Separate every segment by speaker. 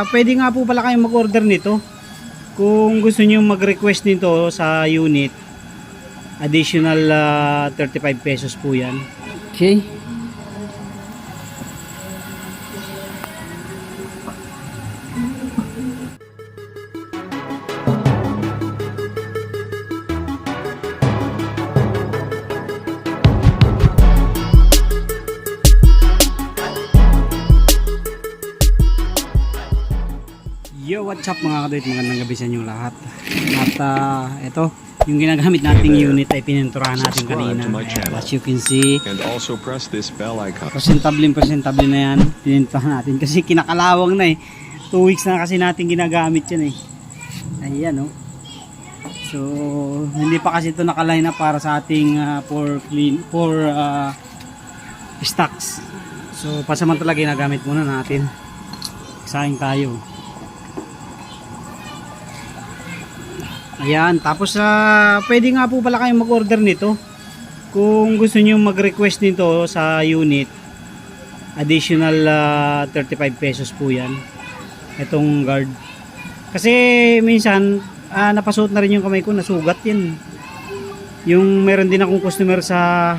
Speaker 1: Pwede nga po pala kayong mag-order nito. Kung gusto niyo mag-request nito sa unit, additional 35 pesos po yan. Okay. Yo, what's up mga kadoit, magandang gabi sa inyo lahat. At ito, yung ginagamit nating unit ay pininturahan natin kanina. As you can see,
Speaker 2: and also press this bell icon.
Speaker 1: presentable na yan. Pininturahan natin kasi kinakalawang na eh. 2 weeks na kasi natin ginagamit yan eh. Ayan oh. So, hindi pa kasi ito nakaline up para sa ating for stocks. So, pasamantala ginagamit muna natin. Sayang tayo. Ayan, tapos pwede nga po pala kayong mag-order nito. Kung gusto niyo mag-request nito sa unit, additional 35 pesos po yan. Itong guard. Kasi minsan, napasuot na rin yung kamay ko, nasugat yan. Yung meron din akong customer sa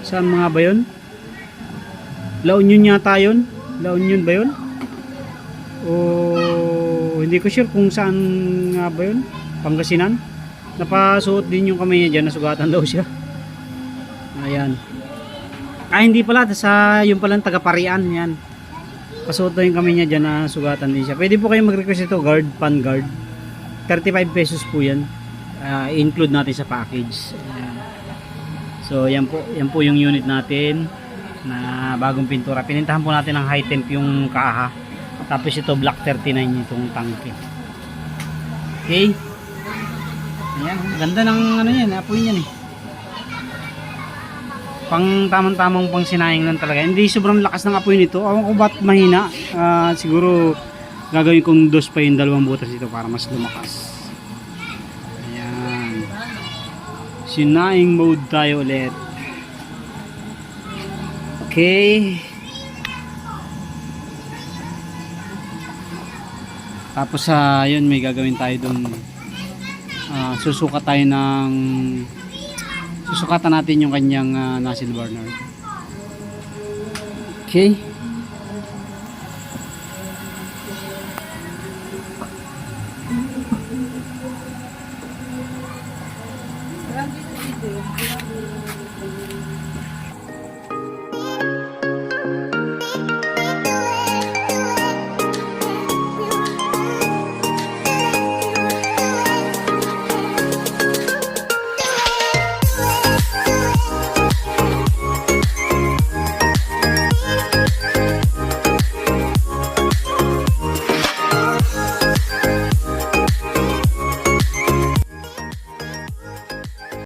Speaker 1: saan mga ba yun? La Union yata yun? La Union ba yun? Hindi ko sure kung saan nga ba yun, Pangasinan. Napasuot din yung kamay niya dyan, nasugatan daw siya. Ayan. Hindi pala, yung palang taga-Parian yan. Pasuot daw yung kamay niya dyan, nasugatan din siya. Pwede po kayong mag-request ito, guard, pan guard. 35 pesos po yan. Include natin sa package. Ayan. So yan po yung unit natin na bagong pintura. Pinintahan po natin ng high temp yung kaha. Tapos ito black 39 itong tangke. Okay. Ayan, ganda ng ano yan, apoy niyan eh. Pang tamang-tamang pang sinayang lang talaga. Hindi sobrang lakas ng apoy nito. Awan ko ba't mahina. Siguro gagawin kong dos pa yung dalawang butas dito para mas lumakas. Ayan. Sinayang mode tayo ulit. Okay. Tapos yun, may gagawin tayo doon. Susukatan natin yung kanyang nozzle burner. Okay.